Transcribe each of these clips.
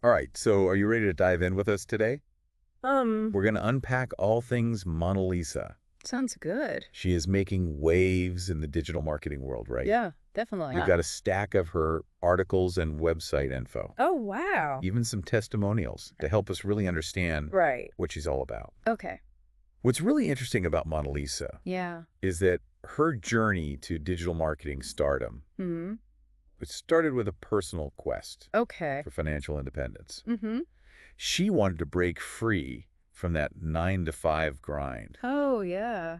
All right, so are you ready to dive in with us today? Um, We're going to unpack all things Monalisa. Sounds good. She is making waves in the digital marketing world, right? Yeah, definitely. We've got a stack of her articles and website info, Oh, wow. even some testimonials to help us really understand Right. what she's all about. Okay. What's really interesting about Monalisa Yeah. is that her journey to digital marketing stardom, Hmm. it started with a personal quest Okay. for financial independence. Mm-hmm. She wanted to break free from that 9 to 5 grind. Oh, yeah.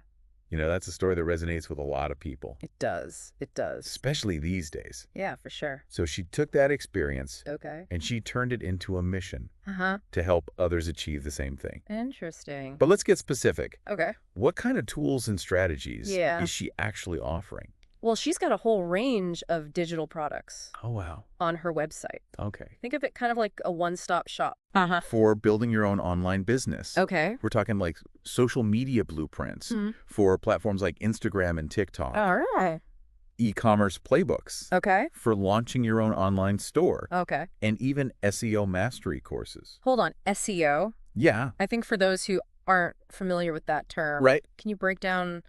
That's a story that resonates with a lot of people, It does. It does. especially these days. Yeah, for sure. So she took that experience Okay. and she turned it into a mission Uh-huh. to help others achieve the same thing. Interesting. But let's get specific. Okay. What kind of tools and strategies Yeah. is she actually offering? Well, she's got a whole range of digital products Oh, wow. on her website. Okay. Think of it kind of like a one-stop shop. For building your own online business. Okay. We're talking like social media blueprints Mhm. for platforms like Instagram and TikTok. All right. E-commerce playbooks Okay. for launching your own online store, Okay. and even SEO mastery courses. Hold on. SEO? Yeah, I think for those who aren't familiar with that term, right. can you break down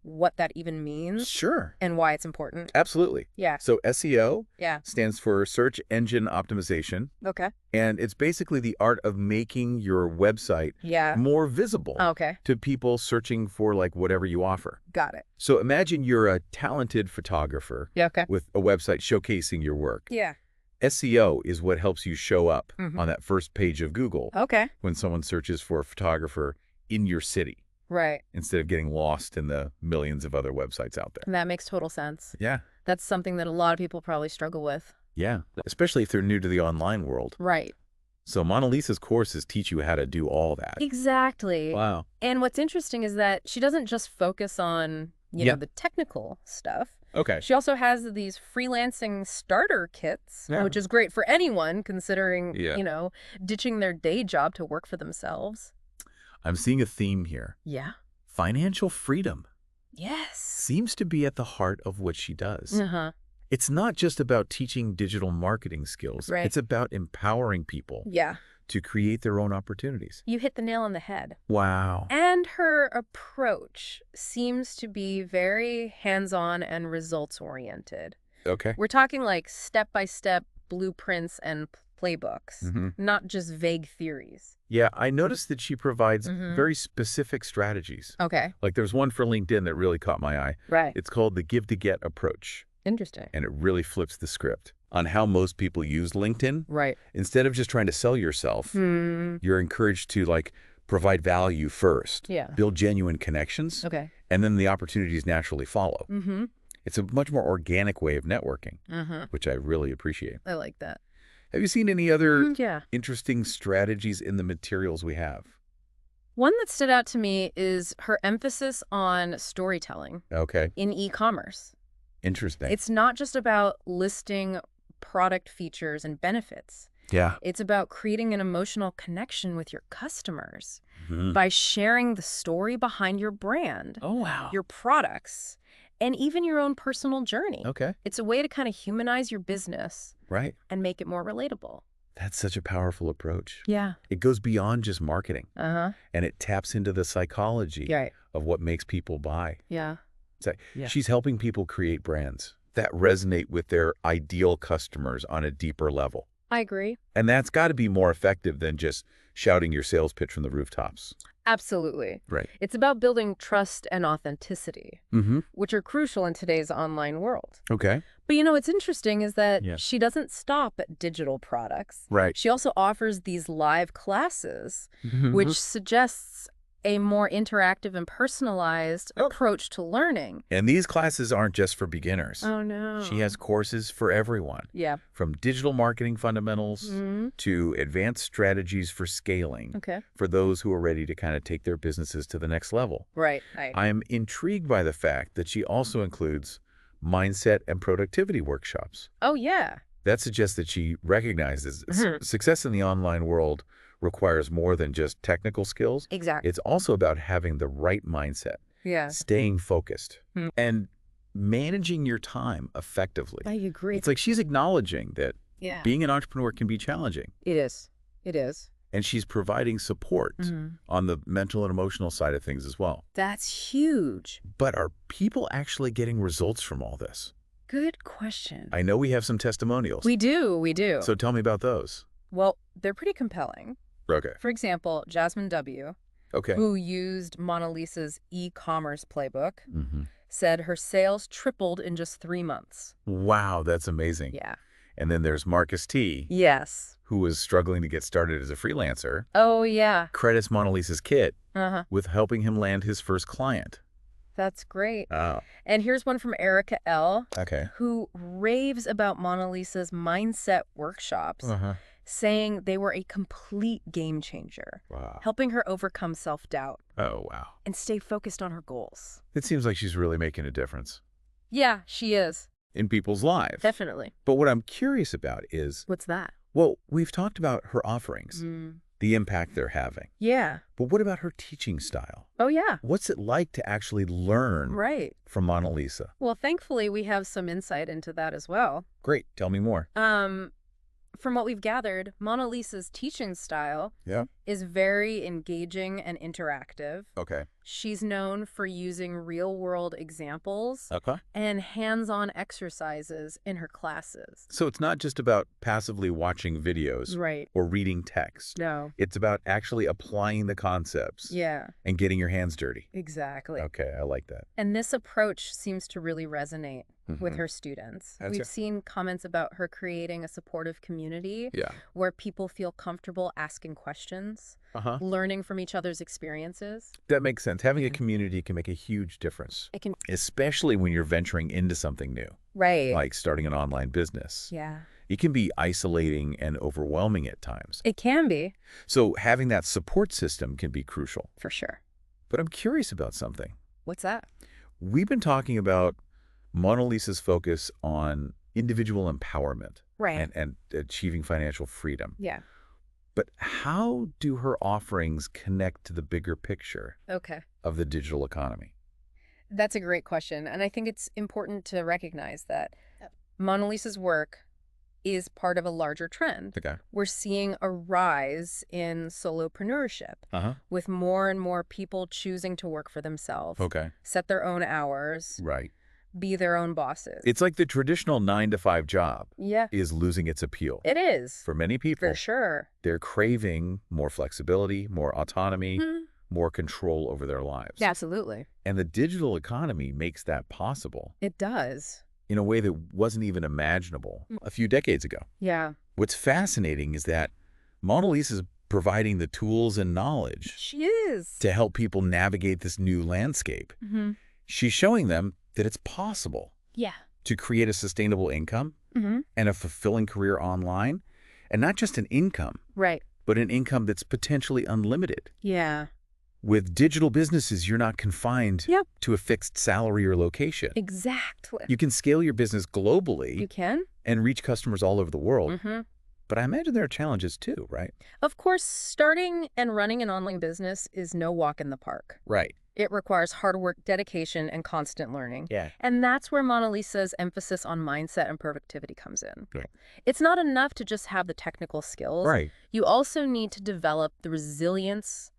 what that even means Sure. and why it's important? Absolutely. Yeah. So SEO Yeah. stands for search engine optimization, Okay. and it's basically the art of making your website Yeah. more visible Okay. to people searching for like whatever you offer. Got it. So imagine you're a talented photographer Yeah. Okay. with a website showcasing your work. Yeah. SEO is what helps you show up Mhm. on that first page of Google Okay. when someone searches for a photographer in your city, Right. instead of getting lost in the millions of other websites out there. That makes total sense. Yeah. That's something that a lot of people probably struggle with. Yeah. Especially if they're new to the online world. Right. So Monalisa's courses teach you how to do all that. Exactly. Wow. And what's interesting is that she doesn't just focus on, Yeah. the technical stuff. Okay. She also has these freelancing starter kits, Yeah. which is great for anyone considering, Yeah. ditching their day job to work for themselves. I'm seeing a theme here. Yeah. Financial freedom Yes. seems to be at the heart of what she does. Uh-huh. It's not just about teaching digital marketing skills. Right. It's about empowering people Yeah. to create their own opportunities. You hit the nail on the head. Wow. And her approach seems to be very hands-on and results-oriented. Okay. We're talking like step-by-step blueprints and playbooks, Mhm. not just vague theories. Yeah, I noticed that she provides Mhm. very specific strategies. Okay. Like there's one for LinkedIn that really caught my eye. Right. It's called the give to get approach, Interesting. and it really flips the script on how most people use LinkedIn. Right. Instead of just trying to sell yourself, Hmm. you're encouraged to like provide value first, Yeah. build genuine connections, Okay. and then the opportunities naturally follow. Mm-hmm. It's a much more organic way of networking, Uh-huh. which I really appreciate. I like that. Have you seen any other Yeah. interesting strategies in the materials we have? One that stood out to me is her emphasis on storytelling Okay, in e-commerce. interesting. It's not just about listing product features and benefits. Yeah. It's about creating an emotional connection with your customers Mhm. by sharing the story behind your brand, Oh, wow. your products, and even your own personal journey. Okay, It's a way to kind of humanize your business right. and make it more relatable. That's such a powerful approach. Yeah. It goes beyond just marketing, Uh-huh. and it taps into the psychology Right. of what makes people buy. Yeah. So Yeah. she's helping people create brands that resonate with their ideal customers on a deeper level. I agree. And that's got to be more effective than just shouting your sales pitch from the rooftops. Absolutely. Right. It's about building trust and authenticity, Mm-hmm. which are crucial in today's online world. Okay. But what's interesting is that Yeah. she doesn't stop at digital products. Right. She also offers these live classes, Mm-hmm. which suggests a more interactive and personalized Oh. approach to learning. And these classes aren't just for beginners. Oh, no. She has courses for everyone, Yeah. from digital marketing fundamentals Mhm. to advanced strategies for scaling Okay. for those who are ready to kind of take their businesses to the next level. Right. I am intrigued by the fact that she also includes mindset and productivity workshops. Oh, yeah. That suggests that she recognizes Mhm. success in the online world requires more than just technical skills. Exactly. It's also about having the right mindset, Yeah. staying focused, Hmm. and managing your time effectively. I agree. It's like she's acknowledging that Yeah. Being an entrepreneur can be challenging, It is. It is. and she's providing support on the mental and emotional side of things as well. That's huge. But are people actually getting results from all this? Good question. I know we have some testimonials. We do. We do. So tell me about those. Well, they're pretty compelling. Okay. For example, Jasmine W., Okay. who used Monalisa's e-commerce playbook, Mm-hmm. said her sales tripled in just 3 months. Wow, that's amazing. Yeah. And then there's Marcus T., Yes. who was struggling to get started as a freelancer, Oh, yeah. credits Monalisa's kit Uh-huh. with helping him land his first client. That's great. Oh, And here's one from Erica L., okay. who raves about Monalisa's mindset workshops, Uh-huh. saying they were a complete game changer, Wow. helping her overcome self-doubt Oh, wow. and stay focused on her goals. It seems like she's really making a difference Yeah, she is. in people's lives. Definitely. But what I'm curious about is, What's that? well, we've talked about her offerings, the impact they're having. Yeah. But what about her teaching style? Oh, yeah. What's it like to actually learn Right. from Monalisa? Well, thankfully, we have some insight into that as well. Great. Tell me more. From what we've gathered, Monalisa's teaching style Yeah. is very engaging and interactive. Okay. She's known for using real-world examples Okay. and hands-on exercises in her classes. So it's not just about passively watching videos Right. or reading text. No. It's about actually applying the concepts Yeah, and getting your hands dirty. exactly. Okay, I like that. And this approach seems to really resonate with Mhm. her students. That's We've it. seen comments about her creating a supportive community Yeah. where people feel comfortable asking questions, Uh-huh. learning from each other's experiences. That makes sense. Having a Mhm. community can make a huge difference, It can. especially when you're venturing into something new, Right. like starting an online business. Yeah. It can be isolating and overwhelming at times. It can be, So having that support system can be crucial. for sure. But I'm curious about something. What's that? We've been talking about Monalisa's focus on individual empowerment Right. and achieving financial freedom. Yeah. But how do her offerings connect to the bigger picture Okay. of the digital economy? That's a great question. And I think it's important to recognize that Monalisa's work is part of a larger trend. Okay. We're seeing a rise in solopreneurship, Uh-huh. with more and more people choosing to work for themselves, Okay. set their own hours, Right. be their own bosses. It's like the traditional 9-to-5 job Yeah, is losing its appeal. it is. For many people, For sure. they're craving more flexibility, more autonomy, Mhm. more control over their lives. Absolutely. And the digital economy makes that possible It does. in a way that wasn't even imaginable a few decades ago. Yeah. What's fascinating is that Monalisa is providing the tools and knowledge She is. to help people navigate this new landscape. Mm-hmm. She's showing them that it's possible Yeah. to create a sustainable income Mm-hmm. and a fulfilling career online, and not just an income, Right. but an income that's potentially unlimited. Yeah. With digital businesses, you're not confined Yep. to a fixed salary or location. Exactly. You can scale your business globally You can? and reach customers all over the world. Mm-hmm. But I imagine there are challenges too, right? Of course, starting and running an online business is no walk in the park. Right. It requires hard work, dedication, and constant learning. Yeah. And that's where Monalisa's emphasis on mindset and productivity comes in. Right. It's not enough to just have the technical skills. Right. You also need to develop the resilience,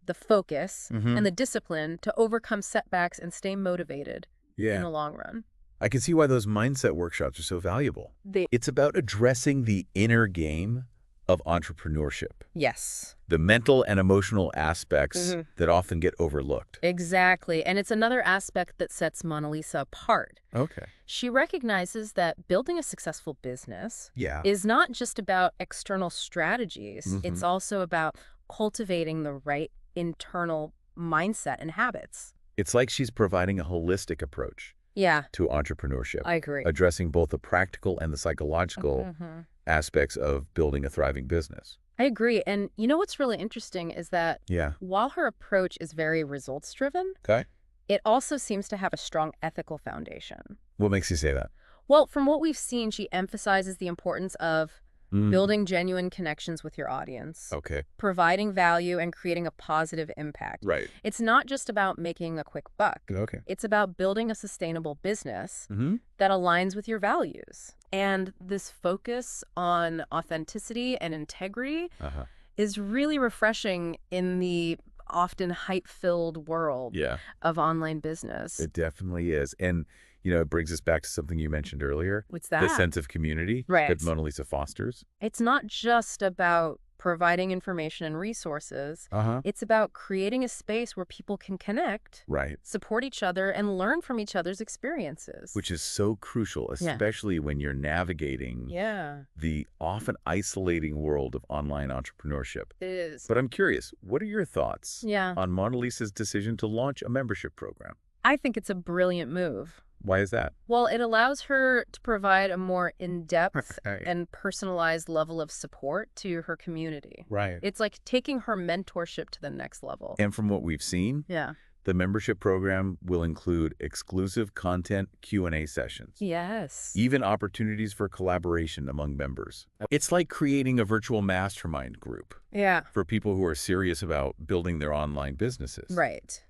the focus, Mhm. and the discipline to overcome setbacks and stay motivated in Yeah. the long run. I can see why those mindset workshops are so valuable. They It's about addressing the inner game of entrepreneurship, Yes. the mental and emotional aspects Mhm. that often get overlooked. Exactly. And it's another aspect that sets Monalisa apart. Okay. She recognizes that building a successful business Yeah. is not just about external strategies. Mhm. It's also about cultivating the right internal mindset and habits. It's like she's providing a holistic approach Yeah, to entrepreneurship, I agree. addressing both the practical and the psychological Mhm. aspects of building a thriving business. I agree. And you know what's really interesting is that Yeah. while her approach is very results-driven, Okay. it also seems to have a strong ethical foundation. What makes you say that? Well, from what we've seen, she emphasizes the importance of building genuine connections with your audience, Okay. providing value, and creating a positive impact. Right. It's not just about making a quick buck. Okay. It's about building a sustainable business Mm-hmm. that aligns with your values. And this focus on authenticity and integrity Uh-huh. is really refreshing in the often hype-filled world Yeah, of online business. it definitely is. And, it brings us back to something you mentioned earlier, What's the that? sense of community Right. that Monalisa fosters. It's not just about providing information and resources. Uh-huh. It's about creating a space where people can connect, Right. support each other, and learn from each other's experiences. Which is so crucial, Yeah. especially when you're navigating Yeah, the often isolating world of online entrepreneurship. it is. But I'm curious, what are your thoughts Yeah. on Monalisa's decision to launch a membership program? I think it's a brilliant move. Why is that? Well, it allows her to provide a more in-depth Right. and personalized level of support to her community. Right. It's like taking her mentorship to the next level. And from what we've seen, Yeah. the membership program will include exclusive content Q&A sessions, Yes. even opportunities for collaboration among members. It's like creating a virtual mastermind group Yeah. for people who are serious about building their online businesses. Right.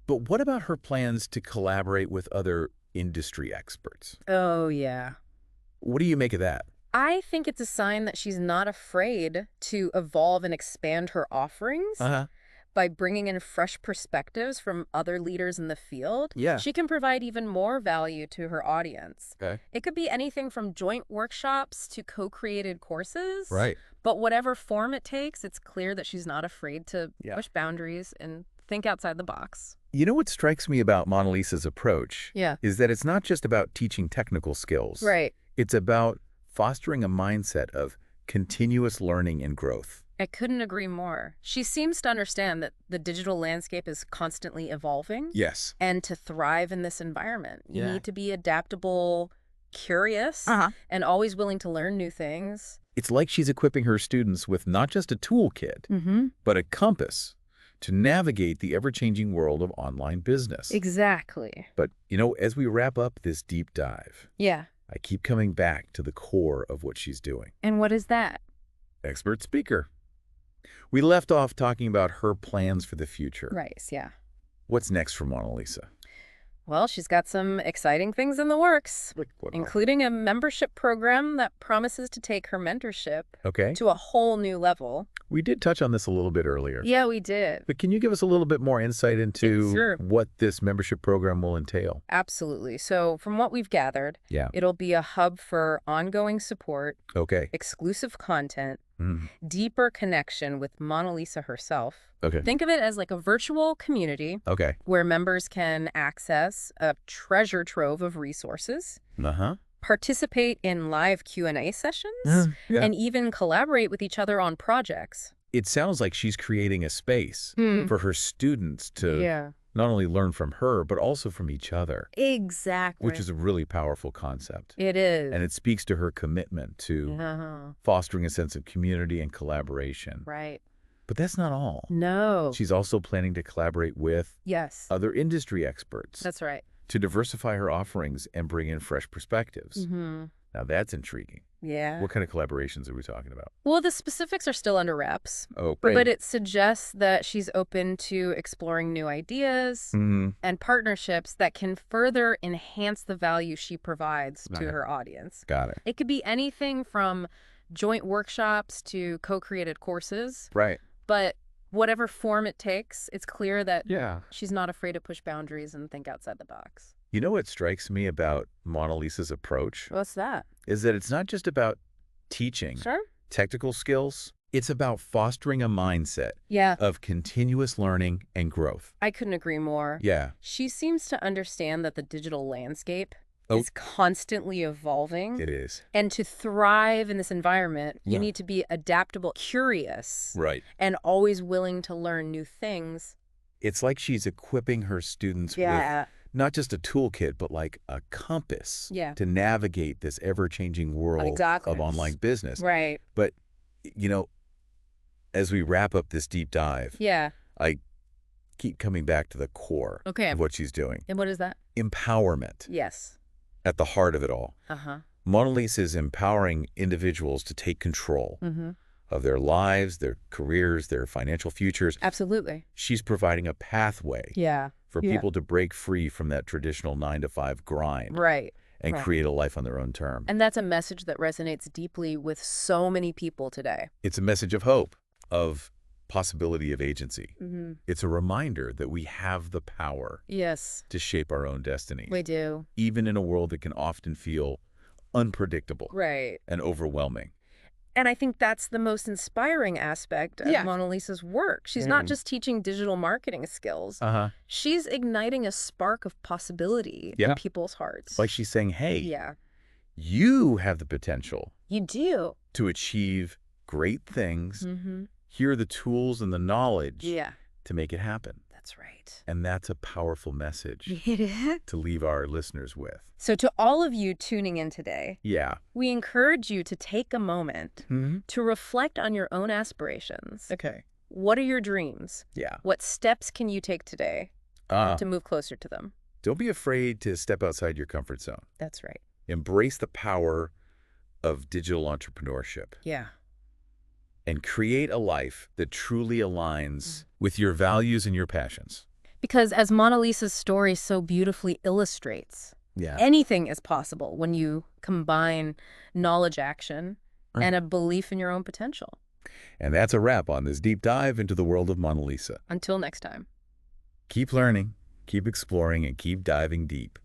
But what about her plans to collaborate with other industry experts? Oh, yeah. What do you make of that? I think it's a sign that she's not afraid to evolve and expand her offerings Uh-huh. by bringing in fresh perspectives from other leaders in the field. Yeah. She can provide even more value to her audience. Okay. It could be anything from joint workshops to co-created courses. Right. But whatever form it takes, it's clear that she's not afraid to Yeah. push boundaries and think outside the box. You know what strikes me about Monalisa's approach Yeah. is that it's not just about teaching technical skills. Right. It's about fostering a mindset of continuous learning and growth. I couldn't agree more. She seems to understand that the digital landscape is constantly evolving. Yes. And to thrive in this environment, you Yeah. need to be adaptable, curious, and always willing to learn new things. It's like she's equipping her students with not just a toolkit, but a compass to navigate the ever-changing world of online business. Exactly. But, as we wrap up this deep dive, Yeah. I keep coming back to the core of what she's doing. And what is that? Expert speaker. We left off talking about her plans for the future. Right, yeah. What's next for Monalisa? Well, she's got some exciting things in the works, including a membership program that promises to take her mentorship Okay. to a whole new level. We did touch on this a little bit earlier. Yeah, we did. But can you give us a little bit more insight into Sure. what this membership program will entail? Absolutely. So from what we've gathered, Yeah. it'll be a hub for ongoing support, Okay. exclusive content, Mhm. deeper connection with Monalisa herself. Okay. Think of it as like a virtual community Okay. where members can access a treasure trove of resources, Uh-huh. participate in live Q&A sessions, Yeah. and even collaborate with each other on projects. It sounds like she's creating a space for her students to Yeah. not only learn from her, but also from each other, Exactly. which is a really powerful concept. It is. And it speaks to her commitment to Uh-huh. fostering a sense of community and collaboration. Right. But that's not all. No. She's also planning to collaborate with Yes. other industry experts That's right. to diversify her offerings and bring in fresh perspectives. Mm-hmm. Now that's intriguing. Yeah. What kind of collaborations are we talking about? Well, the specifics are still under wraps, Oh, but it suggests that she's open to exploring new ideas and partnerships that can further enhance the value she provides to Okay. her audience. Got it. It could be anything from joint workshops to co-created courses, Right. but whatever form it takes, it's clear that Yeah. she's not afraid to push boundaries and think outside the box. You know what strikes me about Monalisa's approach What's that? is that it's not just about teaching Sure. technical skills. It's about fostering a mindset Yeah, of continuous learning and growth. I couldn't agree more. Yeah. She seems to understand that the digital landscape Oh. is constantly evolving. It is. And to thrive in this environment, you Yeah. need to be adaptable, curious, Right. and always willing to learn new things. It's like she's equipping her students with not just a toolkit, but like a compass Yeah. to navigate this ever-changing world Exactly. of online business. Right. But, as we wrap up this deep dive, Yeah. I keep coming back to the core Okay. of what she's doing. And what is that? Empowerment Yes. at the heart of it all. Uh-huh. Monalisa is empowering individuals to take control of their lives, their careers, their financial futures. Absolutely. She's providing a pathway Yeah. for people to break free from that traditional 9-to-5 grind Right. and Right. create a life on their own terms. And that's a message that resonates deeply with so many people today. It's a message of hope, of possibility of agency. It's a reminder that we have the power Yes, to shape our own destiny, we do. even in a world that can often feel unpredictable Right. and overwhelming. And I think that's the most inspiring aspect of Monalisa's work. She's not just teaching digital marketing skills. She's igniting a spark of possibility in people's hearts. Like she's saying, hey, you have the potential You do. to achieve great things. Here are the tools and the knowledge to make it happen. That's right. And that's a powerful message to leave our listeners with. So to all of you tuning in today, we encourage you to take a moment to reflect on your own aspirations. Okay. What are your dreams? What steps can you take today to move closer to them? Don't be afraid to step outside your comfort zone. That's right. Embrace the power of digital entrepreneurship. And create a life that truly aligns with your values and your passions. Because as Monalisa's story so beautifully illustrates, anything is possible when you combine knowledge action and a belief in your own potential. And that's a wrap on this deep dive into the world of Monalisa. Until next time. Keep learning, keep exploring, and keep diving deep.